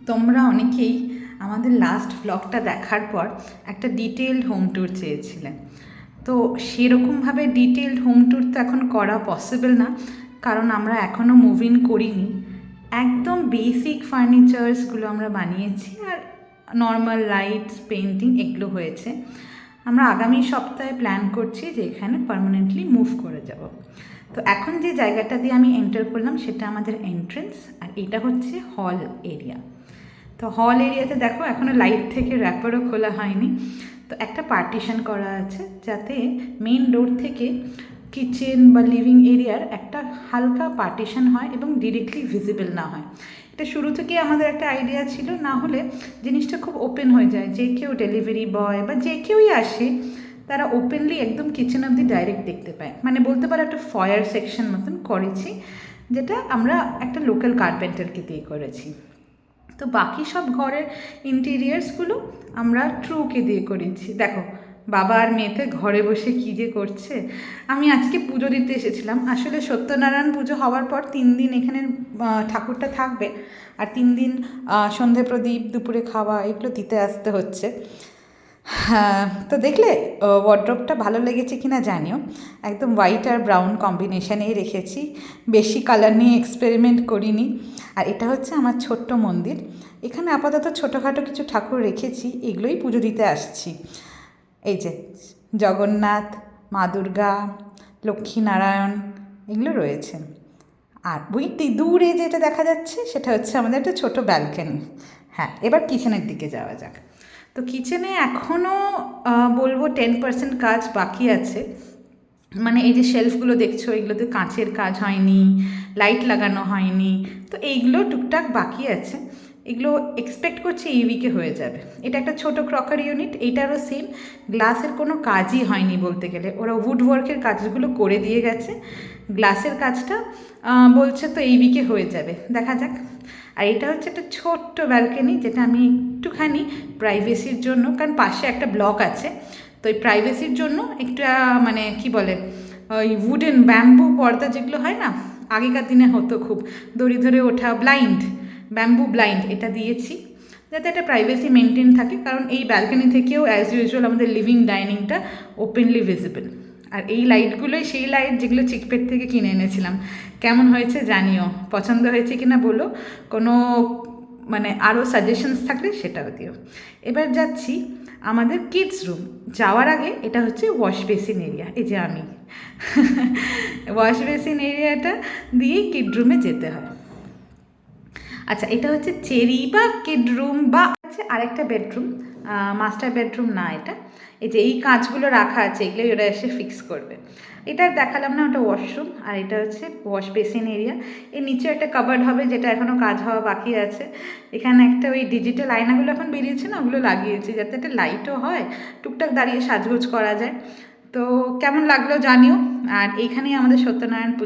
তোমরা অনেকেই আমাদের লাস্ট ব্লগটা দেখার পর একটা ডিটেলড হোম ট্যুর চেয়েছিলে। তো সেরকমভাবে ডিটেলড হোম ট্যুর তো এখন করা পসিবল না, কারণ আমরা এখনও মুভ ইন করিনি। একদম বেসিক ফার্নিচার্সগুলো আমরা বানিয়েছি, আর নর্মাল লাইটস, পেন্টিং এগুলো হয়েছে। আমরা আগামী সপ্তাহে প্ল্যান করছি যে এখানে পার্মানেন্টলি মুভ করে যাব। তো এখন যে জায়গাটা দিয়ে আমি এন্টার করলাম সেটা আমাদের এন্ট্রেন্স, আর এটা হচ্ছে হল এরিয়া। তো হল এরিয়াতে দেখো এখনও লাইট থেকে র্যাপারও খোলা হয়নি। তো একটা পার্টিশন করা আছে যাতে মেইন ডোর থেকে কিচেন বা লিভিং এরিয়ার একটা হালকা পার্টিশন হয় এবং ডিরেক্টলি ভিজিবল না হয়। এটা শুরু থেকে আমাদের একটা আইডিয়া ছিল, না হলে জিনিসটা খুব ওপেন হয়ে যায়। যে কেউ ডেলিভারি বয় বা যে কেউই আসে তারা ওপেনলি একদম কিচেন অবধি ডাইরেক্ট দেখতে পায়। মানে বলতে পারো একটা ফয়ার সেকশন মতন করেছি, যেটা আমরা একটা লোকাল কার্পেন্টারকে দিয়ে করেছি। তো বাকি সব ঘরের ইন্টেরিয়ার্সগুলো আমরা ট্রুকে দিয়ে করেছি। দেখো বাবা আর মেয়েতে ঘরে বসে কী যে করছে। আমি আজকে পুজো দিতে এসেছিলাম। আসলে সত্যনারায়ণ পুজো হওয়ার পর 3 দিন এখানে ঠাকুরটা থাকবে, আর 3 দিন সন্ধে প্রদীপ, দুপুরে খাওয়া এগুলো দিতে আসতে হচ্ছে। হ্যাঁ, তো দেখলে ওয়ার্ড্রপটা ভালো লেগেছে কিনা জানিও। একদম হোয়াইট আর ব্রাউন কম্বিনেশানেই রেখেছি, বেশি কালার নিয়ে এক্সপেরিমেন্ট করিনি। আর এটা হচ্ছে আমার ছোট্ট মন্দির। এখানে আপাতত ছোটোখাটো কিছু ঠাকুর রেখেছি, এগুলোই পুজো দিতে আসছি। এই যে জগন্নাথ, মা দুর্গা, লক্ষ্মীনারায়ণ এগুলো রয়েছে। আর ওই দূরে যেটা দেখা যাচ্ছে সেটা হচ্ছে আমাদের একটা ছোটো ব্যালকনি। হ্যাঁ, এবার কিচেনের দিকে যাওয়া যাক। তো কিচেনে এখনও বলবো 10% কাজ বাকি আছে। মানে এই যে শেলফগুলো দেখছো, এগুলোতে কাঁচের কাজ হয়নি, লাইট লাগানো হয়নি। তো এইগুলো টুকটাক বাকি আছে, এগুলো এক্সপেক্ট করছি এই উইকে হয়ে যাবে। এটা একটা ছোটো ক্রকারি ইউনিট, এইটারও সেম। গ্লাসের কোনো কাজই হয়নি বলতে গেলে, ওরা উড ওয়ার্কের কাজগুলো করে দিয়ে গেছে। গ্লাসের কাজটা বলছে তো এই উইকে হয়ে যাবে, দেখা যাক। আর এটা হচ্ছে একটা ছোট্ট ব্যালকনি, যেটা আমি একটুখানি প্রাইভেসির জন্য, কারণ পাশে একটা ব্লক আছে, তো এই প্রাইভেসির জন্য একটা মানে কি বলে ওই উডেন ব্যাম্বু পর্দা যেগুলো হয় না, আগেকার দিনে হতো খুব, দড়ি ধরে ওঠা ব্লাইন্ড, ব্যাম্বু ব্লাইন্ড, এটা দিয়েছি যাতে একটা প্রাইভেসি মেনটেন থাকে। কারণ এই ব্যালকনি থেকেও অ্যাজ ইউজুয়াল আমাদের লিভিং ডাইনিংটা ওপেনলি ভিজিবল। আর এই লাইটগুলোই সেই লাইট যেগুলো চিকপেট থেকে কিনে এনেছিলাম। কেমন হয়েছে জানিও, পছন্দ হয়েছে কিনা বলো, কোনো মানে আরও সাজেশনস থাকলে সেটাও দিও। এবার যাচ্ছি আমাদের কিডস রুম। যাওয়ার আগে এটা হচ্ছে ওয়াশ বেসিন এরিয়া, এই যে আমি ওয়াশ বেসিন এরিয়াটা দিয়েই কিড রুমে যেতে হয়। আচ্ছা, এটা হচ্ছে চেরি বা কিড রুম, বা আছে আরেকটা বেডরুম, মাস্টার বেডরুম না এটা। এই যে এই কাঁচগুলো রাখা আছে, এগুলোই ওরা এসে ফিক্স করবে। এটা দেখালাম না, ওটা ওয়াশরুম, আর এটা হচ্ছে ওয়াশ বেসিন এরিয়া। এর নিচে একটা কাবার্ড হবে, যেটা এখনও কাজ হওয়া বাকি আছে। এখানে একটা ওই ডিজিটাল আয়নাগুলো এখন বেরিয়েছে না, ওগুলো লাগিয়েছি যাতে একটা লাইটও হয়, টুকটাক দাঁড়িয়ে সাজগোজ করা যায়। তো কেমন লাগলো জানিও। আর এইখানেই আমাদের সত্যনারায়ণ পুজো